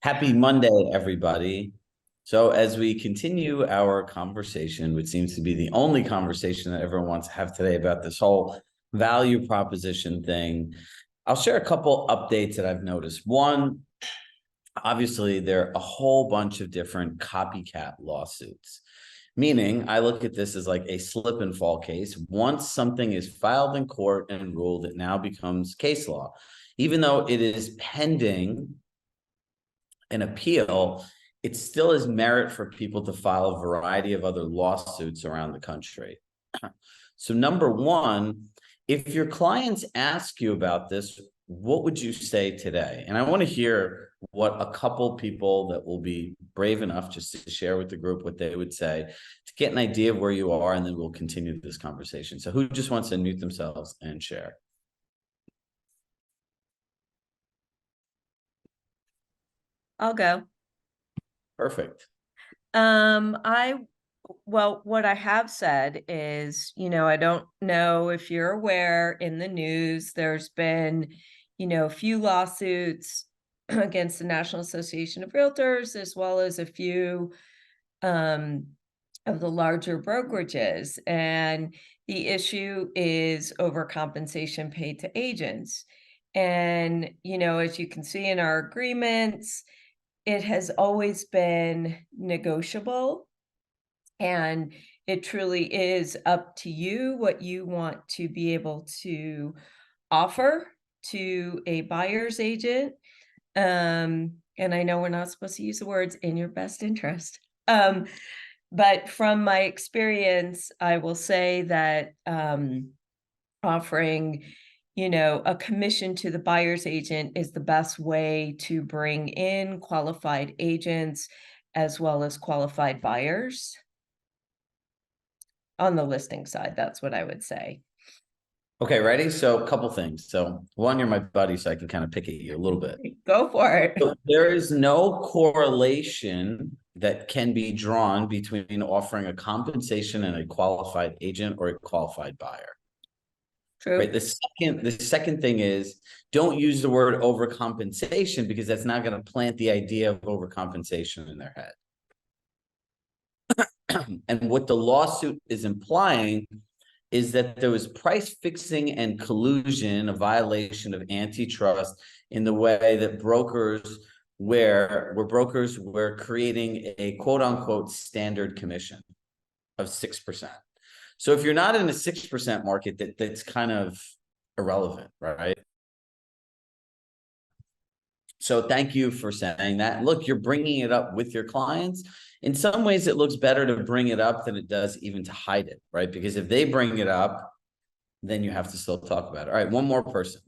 Happy Monday, everybody. So, as we continue our conversation, which seems to be the only conversation that everyone wants to have today about this whole value proposition thing, I'll share a couple updates that I've noticed. One, obviously, there are a whole bunch of different copycat lawsuits, meaning I look at this as like a slip and fall case. Once something is filed in court and ruled, it now becomes case law. Even though it is pending an appeal, it still is merit for people to file a variety of other lawsuits around the country. So number one, if your clients ask you about this, what would you say today? And I want to hear what a couple people that will be brave enough just to share with the group what they would say to get an idea of where you are, and then we'll continue this conversation. So who just wants to unmute themselves and share? I'll go. Perfect. Well, what I have said is, I don't know if you're aware, in the news, there's been, a few lawsuits against the National Association of Realtors, as well as a few of the larger brokerages. And the issue is overcompensation paid to agents. And, as you can see in our agreements, it has always been negotiable, and it truly is up to you what you want to be able to offer to a buyer's agent. And I know we're not supposed to use the words "in your best interest." But from my experience, I will say that offering a commission to the buyer's agent is the best way to bring in qualified agents as well as qualified buyers on the listing side. That's what I would say. Okay, ready? So a couple things. So one, you're my buddy, so I can kind of pick at you a little bit. Go for it. So there is no correlation that can be drawn between offering a compensation and a qualified agent or a qualified buyer. True. Right. The second thing is, don't use the word overcompensation, because that's not going to plant the idea of overcompensation in their head. And what the lawsuit is implying is that there was price fixing and collusion, a violation of antitrust, in the way that brokers were creating a quote unquote standard commission of 6%. So if you're not in a 6% market, that's kind of irrelevant, right? So thank you for saying that. Look, you're bringing it up with your clients. In some ways, it looks better to bring it up than it does even to hide it, right? Because if they bring it up, then you have to still talk about it. All right, one more person.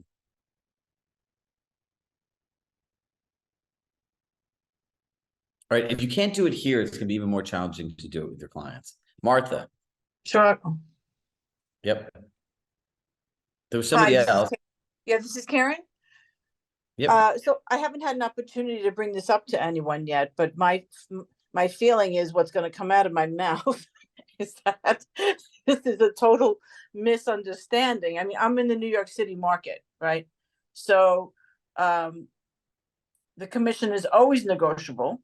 All right, if you can't do it here, it's going to be even more challenging to do it with your clients. Martha. Sure. Yep. There was somebody else. This is Karen. Yep. So I haven't had an opportunity to bring this up to anyone yet, but my feeling is what's going to come out of my mouth is that this is a total misunderstanding. I mean, I'm in the New York City market, right? So the commission is always negotiable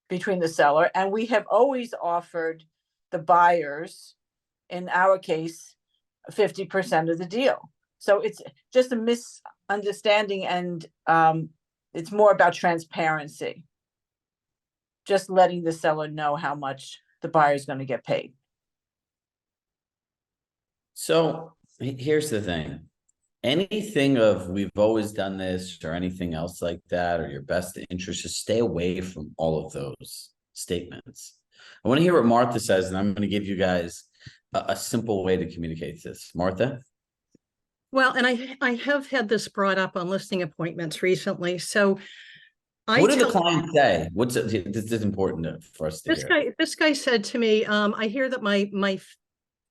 between the seller, and we have always offered the buyers, in our case, 50% of the deal. So it's just a misunderstanding, and it's more about transparency. Just letting the seller know how much the buyer is going to get paid. So here's the thing. Anything of "we've always done this" or anything else like that, or "your best interest," just stay away from all of those statements. I want to hear what Martha says, and I'm going to give you guys a simple way to communicate this. Martha? Well, and I have had this brought up on listing appointments recently. So what did the client say? This is important for us to hear. This guy said to me, I hear that my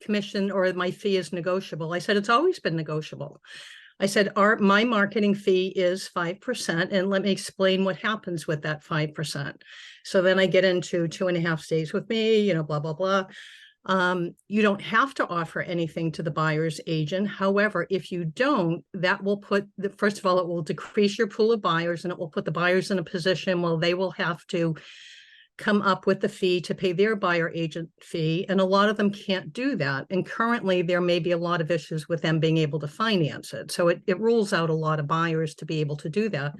commission or my fee is negotiable. I said, it's always been negotiable. I said, my marketing fee is 5%, and let me explain what happens with that 5%. So then I get into 2.5 stays with me, blah, blah, blah. You don't have to offer anything to the buyer's agent. However, if you don't, that will put first of all, it will decrease your pool of buyers, and it will put the buyers in a position where they will have to come up with the fee to pay their buyer agent fee. And a lot of them can't do that. And currently there may be a lot of issues with them being able to finance it. So it rules out a lot of buyers to be able to do that.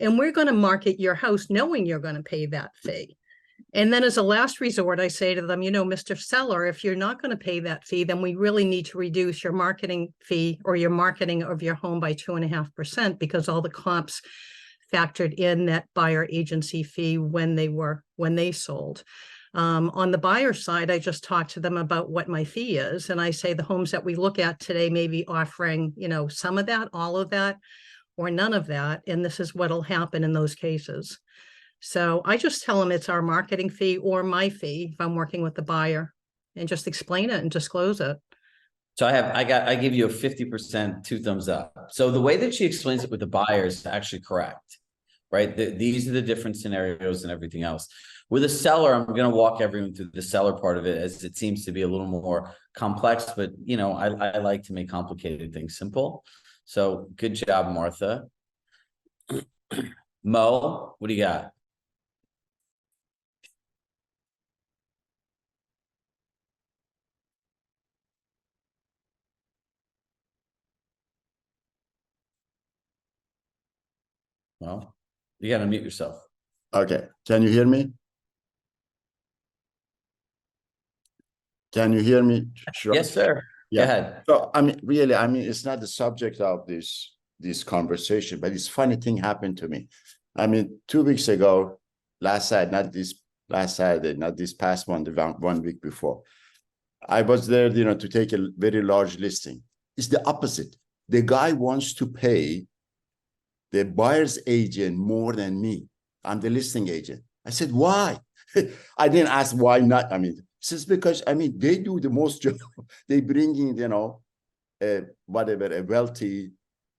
And we're going to market your house knowing you're going to pay that fee. And then as a last resort, I say to them, Mr. Seller, if you're not going to pay that fee, then we really need to reduce your marketing fee or your marketing of your home by 2.5%, because all the comps factored in that buyer agency fee when they sold. On the buyer side, I just talked to them about what my fee is. And I say the homes that we look at today may be offering, some of that, all of that, or none of that. And this is what'll happen in those cases. So I just tell them it's our marketing fee or my fee if I'm working with the buyer, and just explain it and disclose it. So I give you a 50%, 2 thumbs up. So the way that she explains it with the buyer is actually correct, right? These are the different scenarios and everything else. With a seller, I'm going to walk everyone through the seller part of it, as it seems to be a little more complex, but I like to make complicated things simple. So good job, Martha. Mo, what do you got? Well, you got to mute yourself. Okay. Can you hear me? Can you hear me? Sure. Yes, sir. Yeah. Go ahead. So, really, it's not the subject of this conversation, but this funny thing happened to me. 2 weeks ago, not this past one, the 1 week before, I was there, to take a very large listing. It's the opposite. The guy wants to pay the buyer's agent more than me. I'm the listing agent. I said, why? I didn't ask why not. It's because, they do the most job. They bring in, a wealthy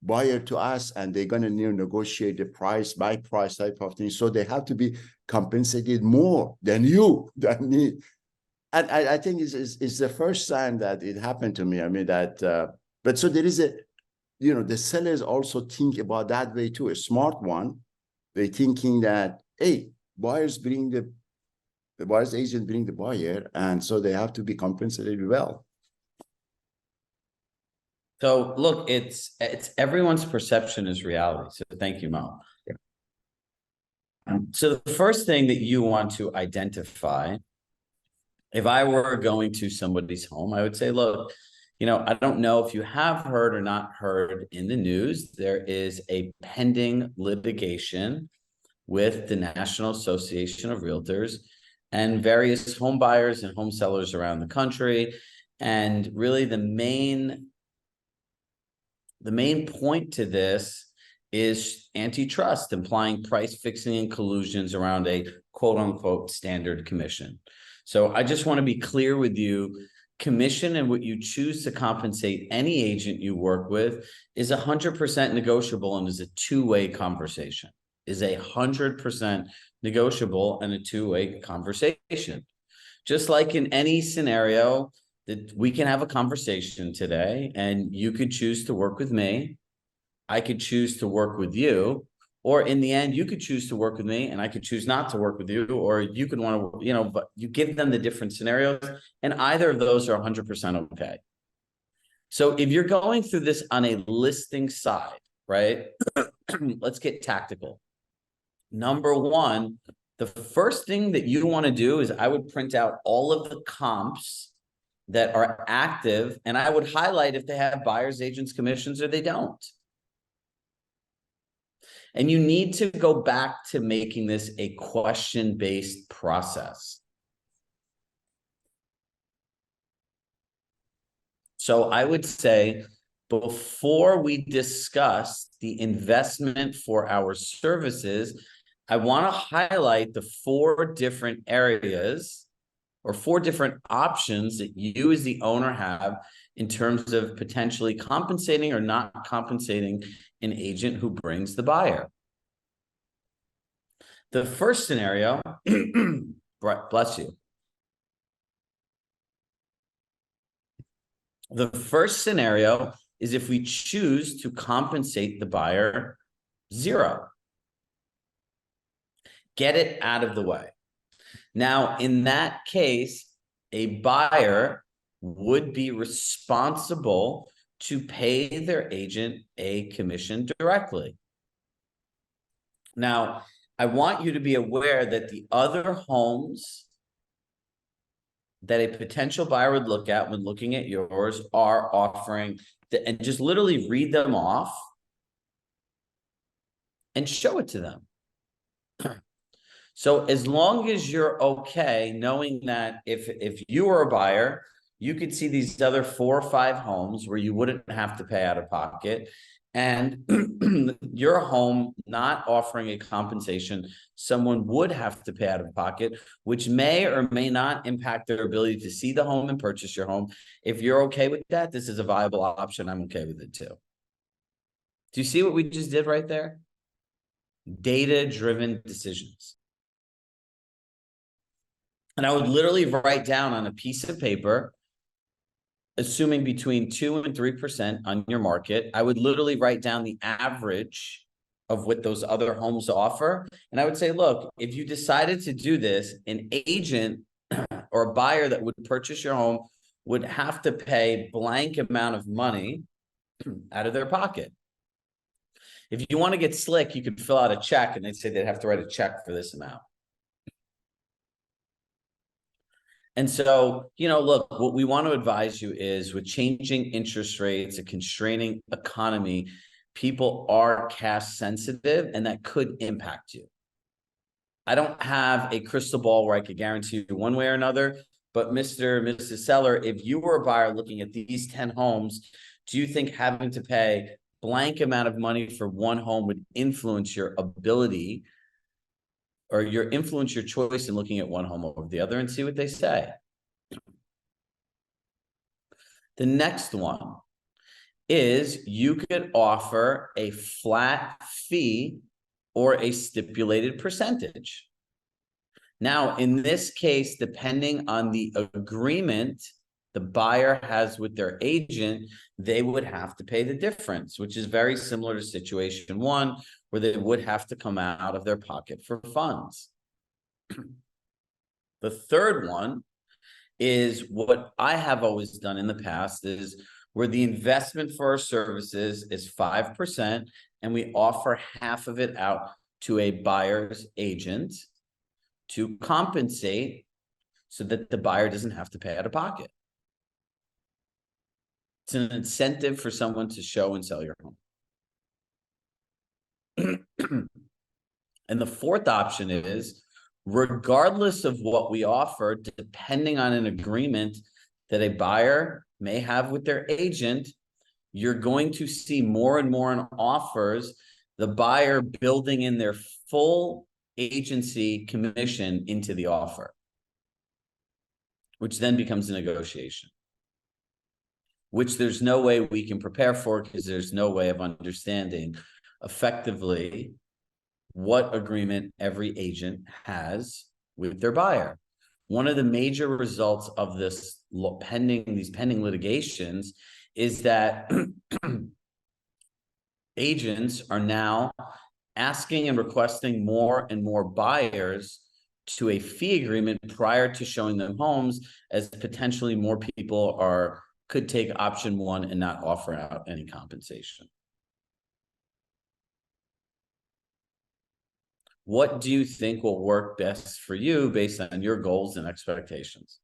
buyer to us, and they're going to negotiate the price, my price type of thing. So they have to be compensated more than than me. And I think it's the first time that it happened to me. But so there is the sellers also think about that way too. A smart one, they thinking that, hey, buyers bring the buyer's agent bring the buyer, and so they have to be compensated well. So look, it's everyone's perception is reality. So thank you, Mo. Yeah. So the first thing that you want to identify, if I were going to somebody's home, I would say, look, I don't know if you have heard or not heard in the news, there is a pending litigation with the National Association of Realtors and various home buyers and home sellers around the country. And really the main point to this is antitrust, implying price fixing and collusions around a quote unquote standard commission. So I just want to be clear with you. Commission and what you choose to compensate any agent you work with is 100% negotiable and is a two-way conversation. Is 100% negotiable and a two-way conversation. Just like in any scenario that we can have a conversation today, and you could choose to work with me, I could choose to work with you, or in the end, you could choose to work with me and I could choose not to work with you, or you could want to, but you give them the different scenarios, and either of those are 100% okay. So if you're going through this on a listing side, right, let's get tactical. Number one, the first thing that you want to do is I would print out all of the comps that are active, and I would highlight if they have buyers, agents, commissions, or they don't. And you need to go back to making this a question-based process. So I would say, before we discuss the investment for our services, I want to highlight the 4 different areas or 4 different options that you as the owner have in terms of potentially compensating or not compensating an agent who brings the buyer. The first scenario, bless you. The first scenario is if we choose to compensate the buyer 0. Get it out of the way. Now, in that case, a buyer would be responsible to pay their agent a commission directly. Now, I want you to be aware that the other homes that a potential buyer would look at when looking at yours are offering, and just literally read them off and show it to them. So as long as you're okay knowing that if you were a buyer, you could see these other 4 or 5 homes where you wouldn't have to pay out of pocket, and your home not offering a compensation, someone would have to pay out of pocket, which may or may not impact their ability to see the home and purchase your home. If you're okay with that, this is a viable option. I'm okay with it too. Do you see what we just did right there? Data-driven decisions. And I would literally write down on a piece of paper, assuming between 2 and 3% on your market, I would literally write down the average of what those other homes offer. And I would say, look, if you decided to do this, an agent or a buyer that would purchase your home would have to pay blank amount of money out of their pocket. If you want to get slick, you could fill out a check and they'd say they'd have to write a check for this amount. And so, look, what we want to advise you is with changing interest rates, a constraining economy, people are cash sensitive, and that could impact you. I don't have a crystal ball where I could guarantee you one way or another, but Mr. and Mrs. Seller, if you were a buyer looking at these 10 homes, do you think having to pay blank amount of money for one home would influence your ability or influence your choice in looking at one home over the other? And see what they say. The next one is you could offer a flat fee or a stipulated percentage. Now, in this case, depending on the agreement the buyer has with their agent, they would have to pay the difference, which is very similar to situation 1, where they would have to come out of their pocket for funds. The third one is what I have always done in the past, is where the investment for our services is 5%, and we offer half of it out to a buyer's agent to compensate so that the buyer doesn't have to pay out of pocket. It's an incentive for someone to show and sell your home. And the fourth option is, regardless of what we offer, depending on an agreement that a buyer may have with their agent, you're going to see more and more in offers, the buyer building in their full agency commission into the offer, which then becomes a negotiation, which there's no way we can prepare for because there's no way of understanding effectively what agreement every agent has with their buyer. One of the major results of these pending litigations is that agents are now asking and requesting more and more buyers to a fee agreement prior to showing them homes, as potentially more people could take option 1 and not offer out any compensation. What do you think will work best for you based on your goals and expectations?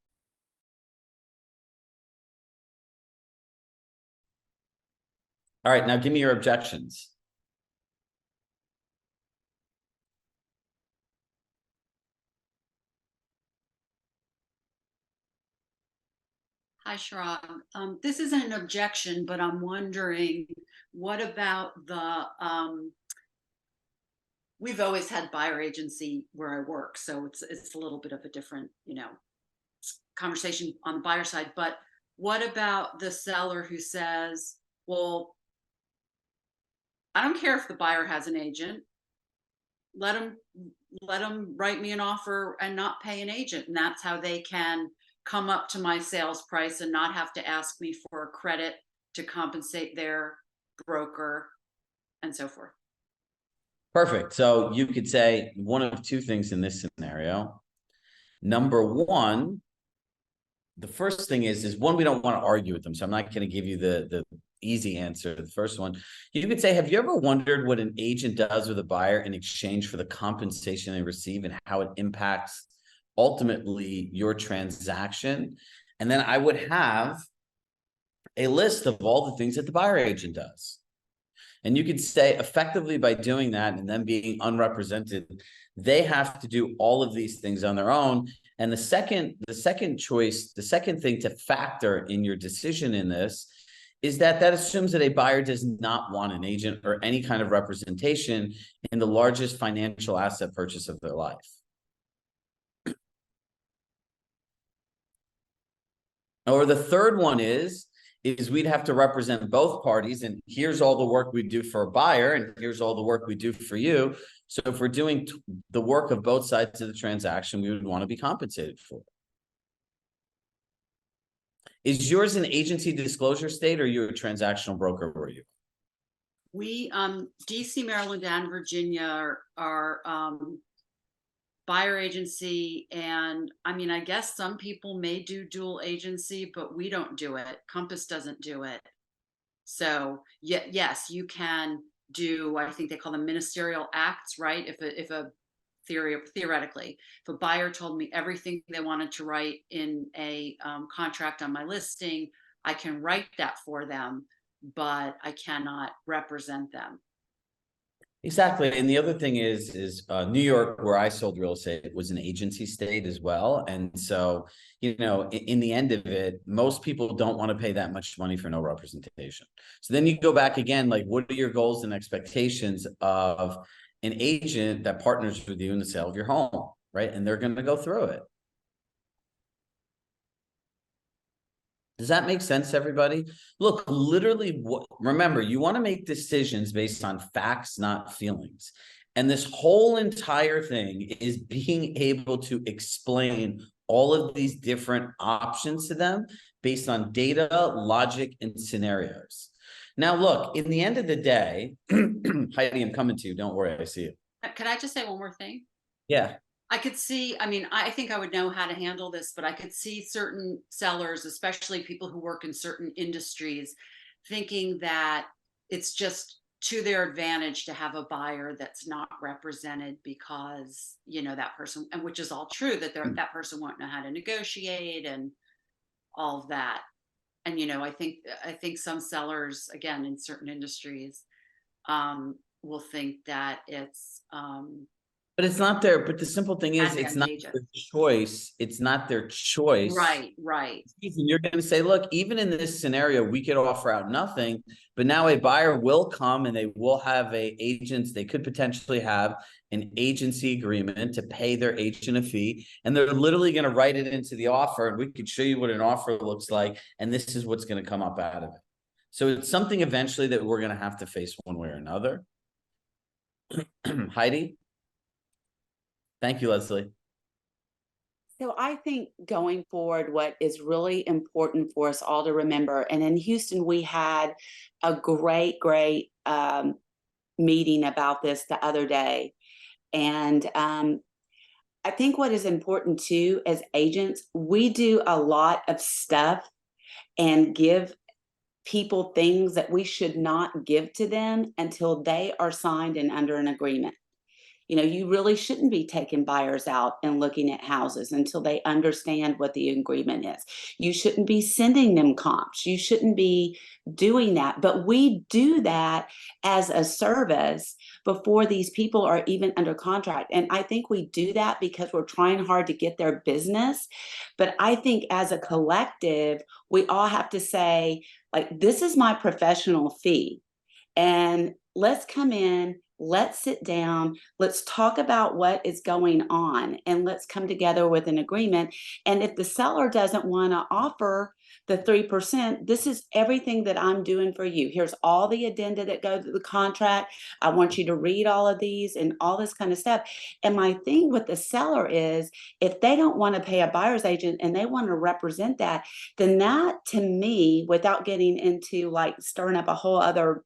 All right, now give me your objections. Hi, Chirag. This isn't an objection, but I'm wondering, what about we've always had buyer agency where I work, so it's a little bit of a different, conversation on the buyer side. But what about the seller who says, well, I don't care if the buyer has an agent. Let them write me an offer and not pay an agent, and that's how they can come up to my sales price and not have to ask me for a credit to compensate their broker and so forth. Perfect. So you could say one of two things in this scenario. Number one, the first thing is one, we don't want to argue with them. So I'm not going to give you the easy answer. The first one, you could say, have you ever wondered what an agent does with a buyer in exchange for the compensation they receive and how it impacts ultimately your transaction? And then I would have a list of all the things that the buyer agent does. And you could say effectively by doing that and them being unrepresented, they have to do all of these things on their own. And the second choice, the second thing to factor in your decision in this is that assumes that a buyer does not want an agent or any kind of representation in the largest financial asset purchase of their life. Or the third one is we'd have to represent both parties, and here's all the work we do for a buyer, and here's all the work we do for you. So if we're doing the work of both sides of the transaction, we would want to be compensated for it. Is yours an agency disclosure state, or are you a transactional broker? Were you? We, DC, Maryland, and Virginia are buyer agency. And I mean, I guess some people may do dual agency, but we don't do it. Compass doesn't do it. So yes, you can do, I think they call them ministerial acts, right? If a theoretically, if a buyer told me everything they wanted to write in a contract on my listing, I can write that for them, but I cannot represent them. Exactly. And the other thing is New York, where I sold real estate, was an agency state as well. And so, in the end of it, most people don't want to pay that much money for no representation. So then you go back again, like, what are your goals and expectations of an agent that partners with you in the sale of your home, right? And they're going to go through it. Does that make sense, everybody? Look, literally, remember, you want to make decisions based on facts, not feelings. And this whole entire thing is being able to explain all of these different options to them based on data, logic, and scenarios. Now, look, in the end of the day, Heidi, I'm coming to you. Don't worry, I see you. Can I just say one more thing? Yeah. I could see, I mean, I think I would know how to handle this, but I could see certain sellers, especially people who work in certain industries, thinking that it's just to their advantage to have a buyer that's not represented because, that person, and which is all true, that that person won't know how to negotiate and all of that. And, I think some sellers, again, in certain industries, will think that it's, but it's not their, but the simple thing is, it's not their choice. It's not their choice. Right. And you're going to say, look, even in this scenario, we could offer out nothing, but now a buyer will come and they will have agents. They could potentially have an agency agreement to pay their agent a fee. And they're literally going to write it into the offer. And we could show you what an offer looks like. And this is what's going to come up out of it. So it's something eventually that we're going to have to face one way or another. Heidi? Thank you, Leslie. So I think going forward, what is really important for us all to remember, and in Houston, we had a great meeting about this the other day. And I think what is important too, as agents, we do a lot of stuff and give people things that we should not give to them until they are signed and under an agreement. You really shouldn't be taking buyers out and looking at houses until they understand what the agreement is. You shouldn't be sending them comps. You shouldn't be doing that. But we do that as a service before these people are even under contract. And I think we do that because we're trying hard to get their business. But I think as a collective, we all have to say, like, this is my professional fee. And let's come in let's sit down, let's talk about what is going on, and let's come together with an agreement. And if the seller doesn't want to offer the 3%, this is everything that I'm doing for you. Here's all the addenda that go to the contract. I want you to read all of these and all this kind of stuff. And my thing with the seller is, if they don't want to pay a buyer's agent and they want to represent that, then that, to me, without getting into like stirring up a whole other,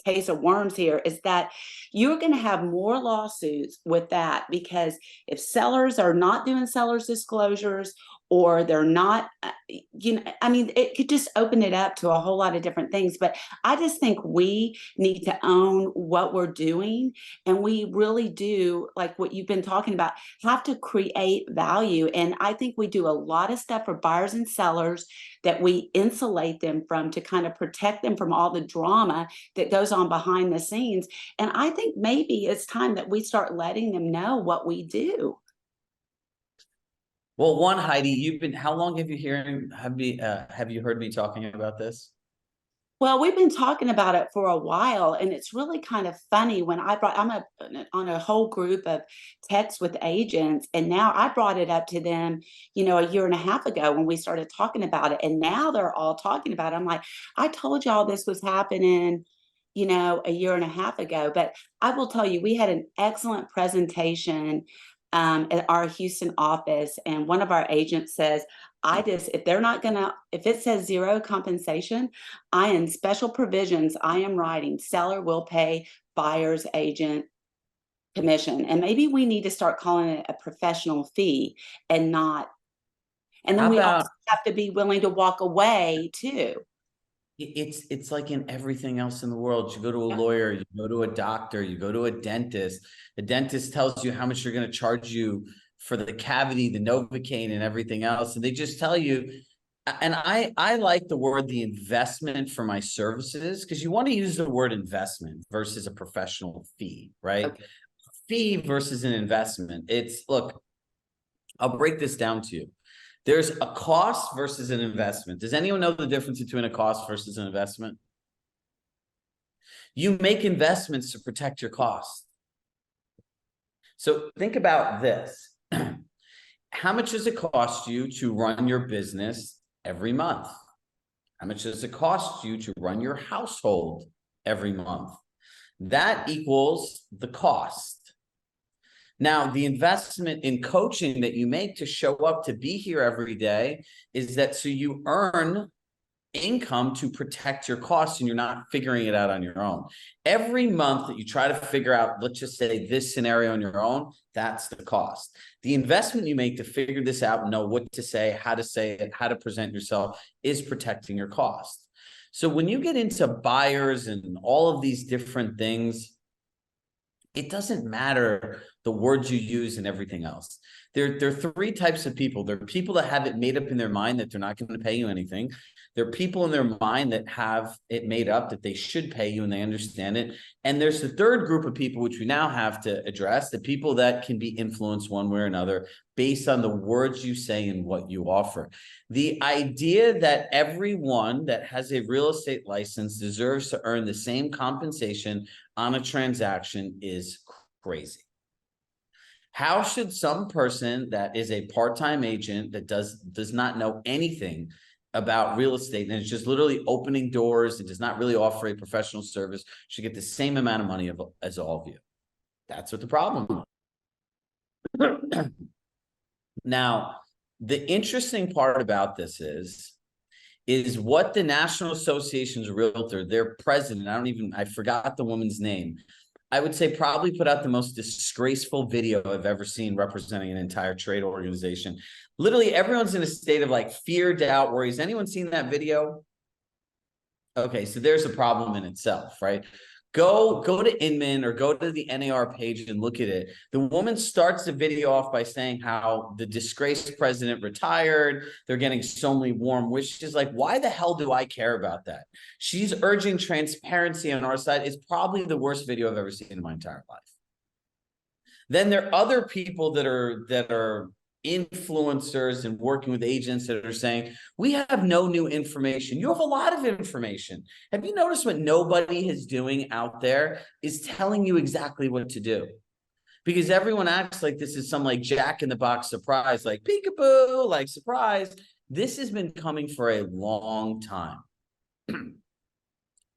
case of worms here, is that you're going to have more lawsuits with that, because if sellers are not doing sellers disclosures, or they're not, it could just open it up to a whole lot of different things. But I just think we need to own what we're doing. And we really do, like what you've been talking about, have to create value. And I think we do a lot of stuff for buyers and sellers that we insulate them from, to kind of protect them from all the drama that goes on behind the scenes. And I think maybe it's time that we start letting them know what we do. Well, one, Heidi, how long have you heard me talking about this? Well, we've been talking about it for a while, and it's really kind of funny when I'm on a whole group of texts with agents, and now I brought it up to them, a year and a half ago when we started talking about it, and now they're all talking about it. I'm like, I told y'all this was happening, a year and a half ago. But I will tell you, we had an excellent presentation at our Houston office, and one of our agents says, if it says zero compensation, in special provisions, I am writing, seller will pay buyer's agent commission. And maybe we need to start calling it a professional fee and not, and then we also have to be willing to walk away too. It's like in everything else in the world. You go to a lawyer, you go to a doctor, you go to a dentist. The dentist tells you how much you're going to charge you for the cavity, the Novocaine, and everything else. And they just tell you, and I like the investment for my services, because you want to use the word investment versus a professional fee, right? Okay. Fee versus an investment. Look, I'll break this down to you. There's a cost versus an investment. Does anyone know the difference between a cost versus an investment? You make investments to protect your cost. So think about this. How much does it cost you to run your business every month? How much does it cost you to run your household every month? That equals the cost. Now, the investment in coaching that you make to show up to be here every day is that so you earn income to protect your costs, and you're not figuring it out on your own. Every month that you try to figure out, let's just say this scenario on your own, that's the cost. The investment you make to figure this out, know what to say it, how to present yourself, is protecting your cost. So when you get into buyers and all of these different things, it doesn't matter the words you use and everything else. There are three types of people. There are people that have it made up in their mind that they're not going to pay you anything. There are people in their mind that have it made up that they should pay you and they understand it. And there's the third group of people, which we now have to address, the people that can be influenced one way or another based on the words you say and what you offer. The idea that everyone that has a real estate license deserves to earn the same compensation on a transaction is crazy. How should some person that is a part-time agent that does not know anything about real estate and is just literally opening doors and does not really offer a professional service should get the same amount of money as all of you? That's what the problem is. Now, the interesting part about this is what the National Association's realtor, their president, I forgot the woman's name, I would say probably put out the most disgraceful video I've ever seen representing an entire trade organization. Literally everyone's in a state of like fear, doubt, worry. Has anyone seen that video? Okay, so there's a problem in itself, right? Go to Inman or go to the NAR page and look at it. The woman starts the video off by saying how the disgraced president retired. They're getting so many warm wishes. Like, why the hell do I care about that? She's urging transparency on our side. It's probably the worst video I've ever seen in my entire life. Then there are other people that are influencers and working with agents that are saying, we have no new information. You have a lot of information. Have you noticed what nobody is doing out there is telling you exactly what to do? Because everyone acts like this is some like Jack in the Box surprise, like peekaboo, like surprise. This has been coming for a long time.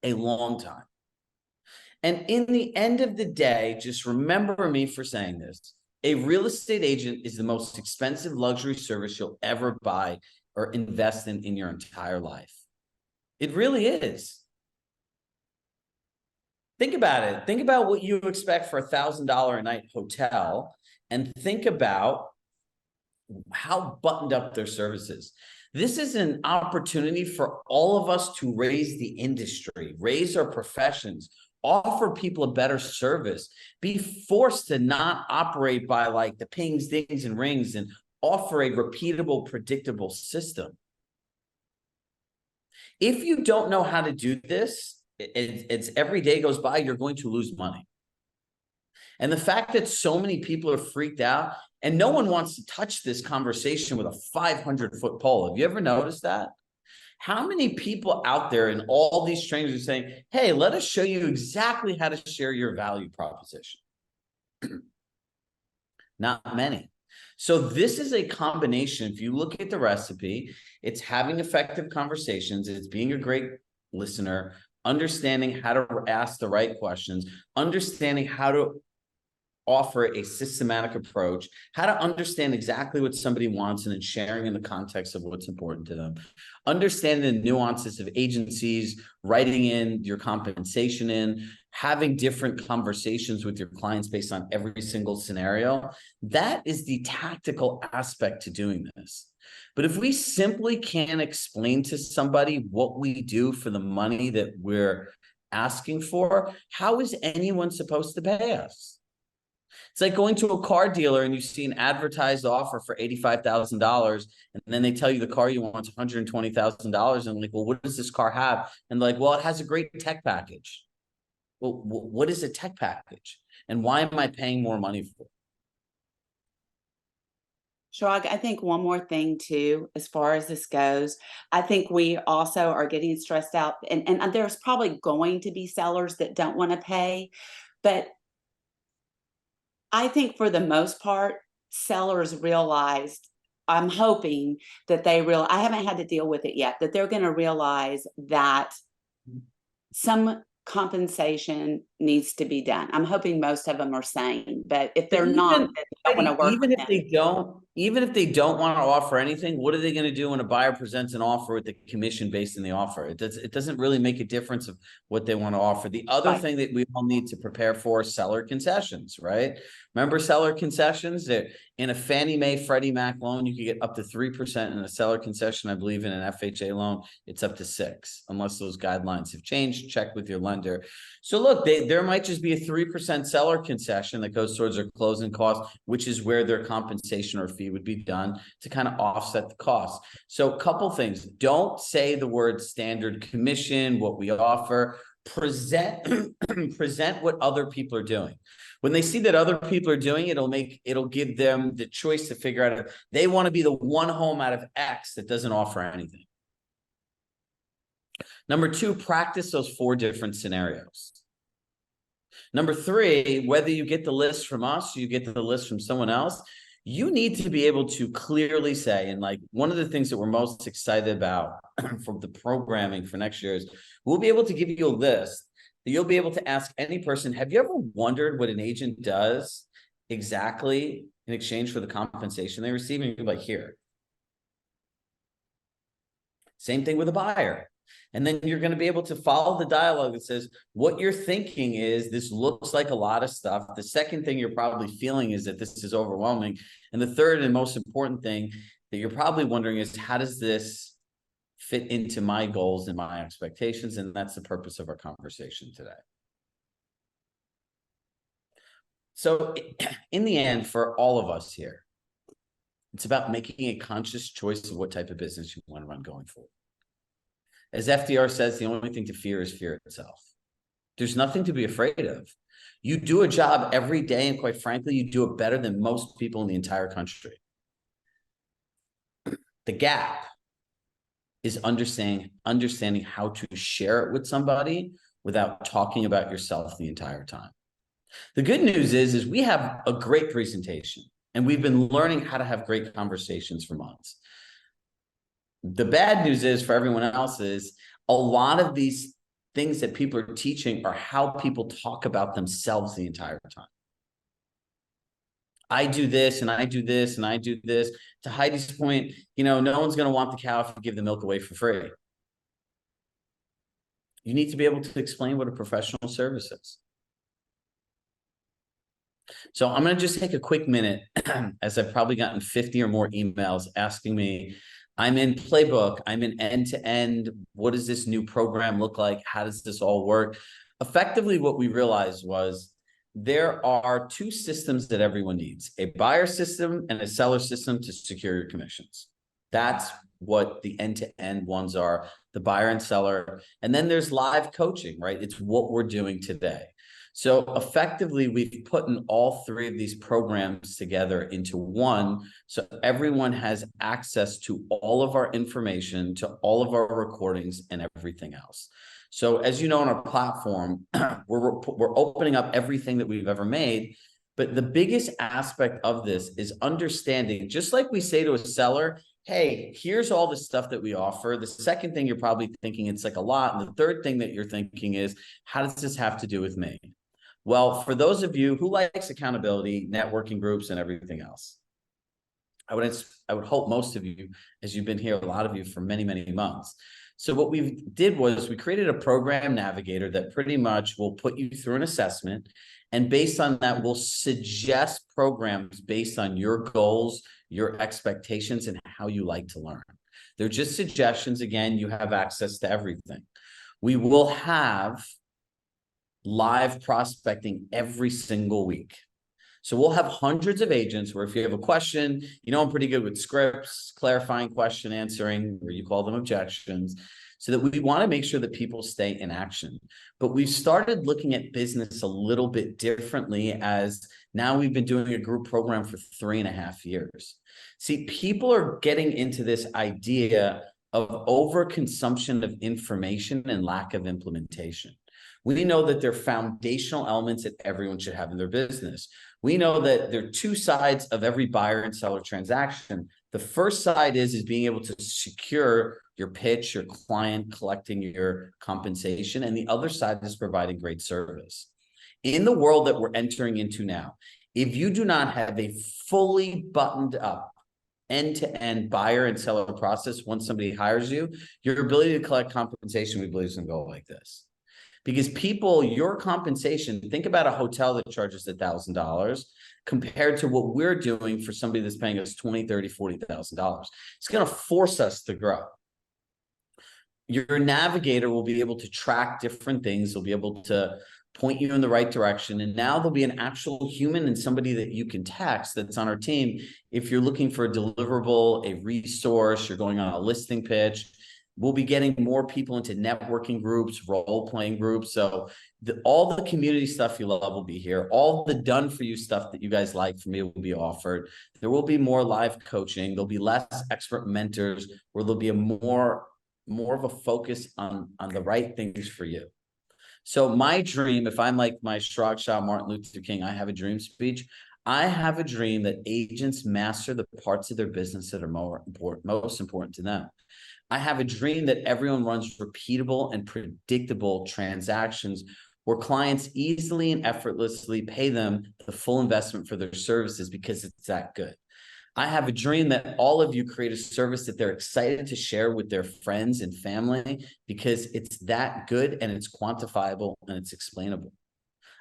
A long time. And in the end of the day, just remember me for saying this. A real estate agent is the most expensive luxury service you'll ever buy or invest in your entire life. It really is. Think about it. Think about what you expect for $1,000 a night hotel, and think about how buttoned up their services. This is an opportunity for all of us to raise the industry, raise our professions, offer people a better service, be forced to not operate by like the pings, dings, and rings, and offer a repeatable, predictable system. If you don't know how to do this, it's every day goes by, you're going to lose money. And the fact that so many people are freaked out and no one wants to touch this conversation with a 500-foot pole. Have you ever noticed that? How many people out there and all these strangers are saying, hey, let us show you exactly how to share your value proposition? Not many. So this is a combination. If you look at the recipe, it's having effective conversations, it's being a great listener, understanding how to ask the right questions, understanding how to offer a systematic approach, how to understand exactly what somebody wants and then sharing in the context of what's important to them, understanding the nuances of agencies, writing in your compensation in, having different conversations with your clients based on every single scenario. That is the tactical aspect to doing this. But if we simply can't explain to somebody what we do for the money that we're asking for, how is anyone supposed to pay us? It's like going to a car dealer and you see an advertised offer for $85,000, and then they tell you the car you want is $120,000, and like, well, what does this car have? And like, well, it has a great tech package. Well, what is a tech package? And why am I paying more money for it? Chirag, I think one more thing too, as far as this goes, I think we also are getting stressed out, and there's probably going to be sellers that don't want to pay, but I think for the most part, sellers realized, I'm hoping that I haven't had to deal with it yet, that they're going to realize that some compensation needs to be done. I'm hoping most of them are sane, but if they're not, they don't want to work. Even if they don't want to offer anything, what are they going to do when a buyer presents an offer with the commission based in the offer? It doesn't really make a difference of what they want to offer. The other thing that we all need to prepare for is seller concessions, right? Remember seller concessions? That in a Fannie Mae, Freddie Mac loan, you could get up to 3%. In a seller concession, I believe in an FHA loan, it's up to 6%, unless those guidelines have changed. Check with your lender. So look, there might just be a 3% seller concession that goes towards their closing costs, which is where their compensation or fee would be done to kind of offset the cost. So a couple things. Don't say the word standard commission, what we offer. Present what other people are doing. When they see that other people are doing it, it'll give them the choice to figure out if they want to be the one home out of X that doesn't offer anything. Number 2, practice those 4 different scenarios. Number 3, whether you get the list from us or you get the list from someone else, you need to be able to clearly say, and like one of the things that we're most excited about from the programming for next year is we'll be able to give you a list that you'll be able to ask any person, have you ever wondered what an agent does exactly in exchange for the compensation they receive? And you're like, here. Same thing with a buyer. And then you're going to be able to follow the dialogue that says, what you're thinking is this looks like a lot of stuff. The second thing you're probably feeling is that this is overwhelming. And the third and most important thing that you're probably wondering is, how does this fit into my goals and my expectations? And that's the purpose of our conversation today. So in the end, for all of us here, it's about making a conscious choice of what type of business you want to run going forward. As FDR says, the only thing to fear is fear itself. There's nothing to be afraid of. You do a job every day, and quite frankly, you do it better than most people in the entire country. The gap is understanding how to share it with somebody without talking about yourself the entire time. The good news is we have a great presentation, and we've been learning how to have great conversations for months. The bad news is for everyone else is a lot of these things that people are teaching are how people talk about themselves the entire time. I do this and I do this and I do this. To Heidi's point, no one's going to want the cow if you give the milk away for free. You need to be able to explain what a professional service is. So I'm going to just take a quick minute, as I've probably gotten 50 or more emails asking me, I'm in Playbook, I'm in end-to-end. What does this new program look like? How does this all work? Effectively, what we realized was there are two systems that everyone needs, a buyer system and a seller system to secure your commissions. That's what the end-to-end ones are, the buyer and seller. And then there's live coaching, right? It's what we're doing today. So effectively, we've put in all three of these programs together into one, so everyone has access to all of our information, to all of our recordings and everything else. So as you know, on our platform, we're opening up everything that we've ever made. But the biggest aspect of this is understanding, just like we say to a seller, hey, here's all the stuff that we offer. The second thing you're probably thinking it's like a lot. And the third thing that you're thinking is, how does this have to do with me? Well, for those of you who likes accountability, networking groups, and everything else, I would hope most of you, as you've been here, a lot of you for many, many months. So what we did was we created a program navigator that pretty much will put you through an assessment. And based on that, we'll suggest programs based on your goals, your expectations, and how you like to learn. They're just suggestions. Again, you have access to everything. We will have live prospecting every single week. So we'll have hundreds of agents where if you have a question, I'm pretty good with scripts, clarifying question answering, or you call them objections, so that we want to make sure that people stay in action. But we've started looking at business a little bit differently, as now we've been doing a group program for 3.5 years. See, people are getting into this idea of overconsumption of information and lack of implementation. We know that there are foundational elements that everyone should have in their business. We know that there are two sides of every buyer and seller transaction. The first side is being able to secure your pitch, your client, collecting your compensation. And the other side is providing great service. In the world that we're entering into now, if you do not have a fully buttoned up end-to-end buyer and seller process, once somebody hires you, your ability to collect compensation, we believe, is going to go like this. Because people, your compensation, think about a hotel that charges $1,000 compared to what we're doing for somebody that's paying us $20,000, $30,000, $40,000. It's going to force us to grow. Your navigator will be able to track different things. They'll be able to point you in the right direction. And now there'll be an actual human and somebody that you can text that's on our team. If you're looking for a deliverable, a resource, you're going on a listing pitch, we'll be getting more people into networking groups, role-playing groups. So all the community stuff you love will be here. All the done-for-you stuff that you guys like from me will be offered. There will be more live coaching. There'll be less expert mentors, where there'll be a more of a focus on the right things for you. So my dream, if I'm like my Chirag Shah, Martin Luther King, I have a dream speech. I have a dream that agents master the parts of their business that are most important to them. I have a dream that everyone runs repeatable and predictable transactions where clients easily and effortlessly pay them the full investment for their services because it's that good. I have a dream that all of you create a service that they're excited to share with their friends and family because it's that good and it's quantifiable and it's explainable.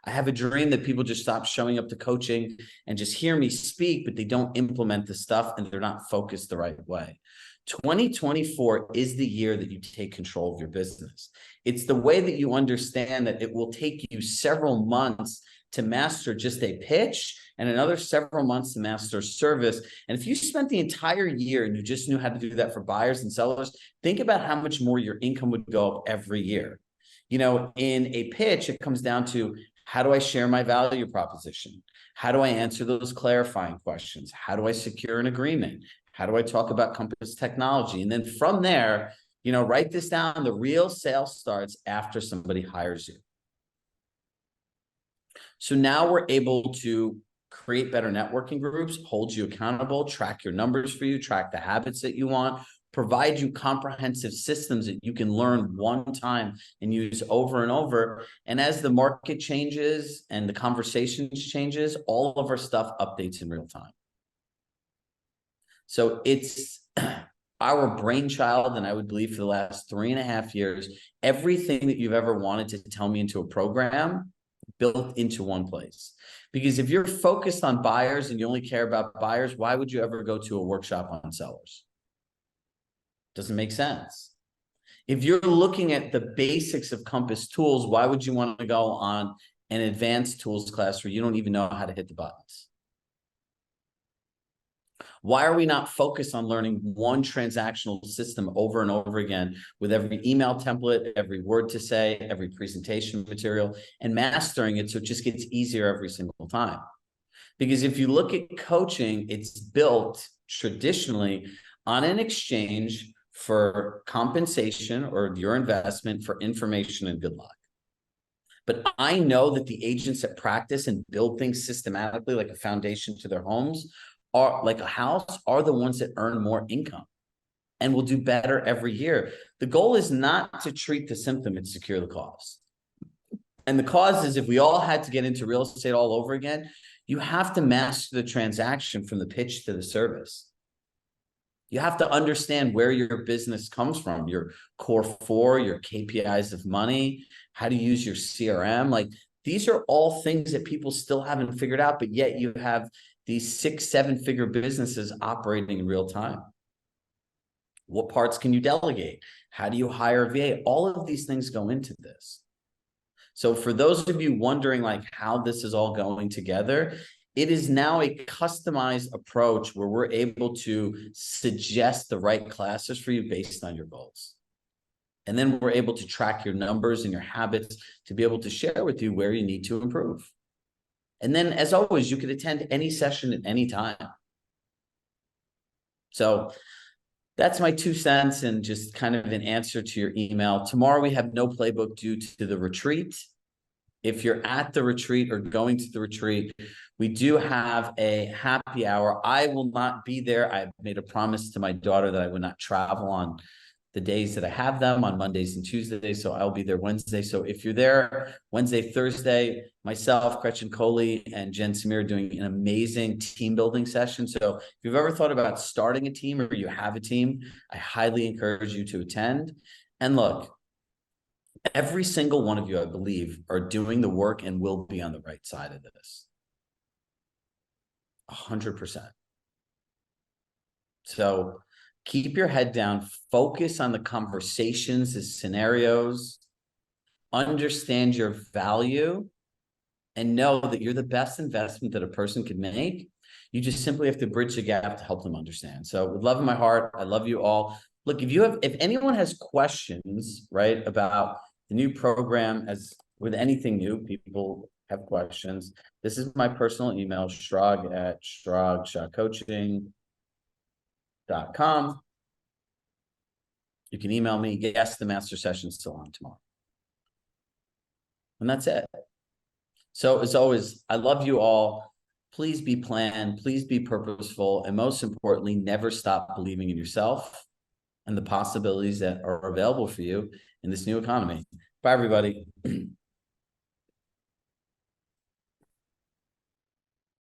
I have a dream that people just stop showing up to coaching and just hear me speak, but they don't implement the stuff and they're not focused the right way. 2024 is the year that you take control of your business. It's the way that you understand that it will take you several months to master just a pitch and another several months to master service. And if you spent the entire year and you just knew how to do that for buyers and sellers, think about how much more your income would go up every year. In a pitch, it comes down to, how do I share my value proposition? How do I answer those clarifying questions? How do I secure an agreement? How do I talk about Compass technology? And then from there, you know, write this down. The real sales starts after somebody hires you. So now we're able to create better networking groups, hold you accountable, track your numbers for you, track the habits that you want, provide you comprehensive systems that you can learn one time and use over and over. And as the market changes and the conversations changes, all of our stuff updates in real time. So it's our brainchild, and I would believe for the last 3.5 years, everything that you've ever wanted to tell me into a program built into one place. Because if you're focused on buyers and you only care about buyers, why would you ever go to a workshop on sellers? Doesn't make sense. If you're looking at the basics of Compass tools, why would you want to go on an advanced tools class where you don't even know how to hit the buttons? Why are we not focused on learning one transactional system over and over again with every email template, every word to say, every presentation material, and mastering it so it just gets easier every single time? Because if you look at coaching, it's built traditionally on an exchange for compensation or your investment for information and good luck. But I know that the agents that practice and build things systematically, like a foundation to their homes, are like a house, are the ones that earn more income and will do better every year. The goal is not to treat the symptom, it's to cure the cause. And the cause is, if we all had to get into real estate all over again, you have to master the transaction from the pitch to the service. You have to understand where your business comes from, your core four, your KPIs of money, how to use your CRM. Like, these are all things that people still haven't figured out, but yet you have these 6-7-figure businesses operating in real time. What parts can you delegate? How do you hire a VA? All of these things go into this. So for those of you wondering like how this is all going together, it is now a customized approach where we're able to suggest the right classes for you based on your goals. And then we're able to track your numbers and your habits to be able to share with you where you need to improve. And then, as always, you could attend any session at any time. So that's my 2 cents and just kind of an answer to your email. Tomorrow we have no playbook due to the retreat. If you're at the retreat or going to the retreat, we do have a happy hour. I will not be there. I've made a promise to my daughter that I would not travel on the days that I have them, on Mondays and Tuesdays. So I'll be there Wednesday. So if you're there Wednesday, Thursday, myself, Gretchen Coley, and Jen Samir are doing an amazing team building session. So if you've ever thought about starting a team or you have a team, I highly encourage you to attend. And look, every single one of you, I believe, are doing the work and will be on the right side of this. 100%. So keep your head down, focus on the conversations, the scenarios, understand your value, and know that you're the best investment that a person could make. You just simply have to bridge the gap to help them understand. So with love in my heart, I love you all. Look, if anyone has questions, right, about the new program, as with anything new, people have questions. This is my personal email, Chirag@ChiragShahCoaching.com. You can email me. Yes, the master session is still on tomorrow. And that's it. So as always, I love you all. Please be planned, please be purposeful, and most importantly, never stop believing in yourself and the possibilities that are available for you in this new economy. Bye, everybody.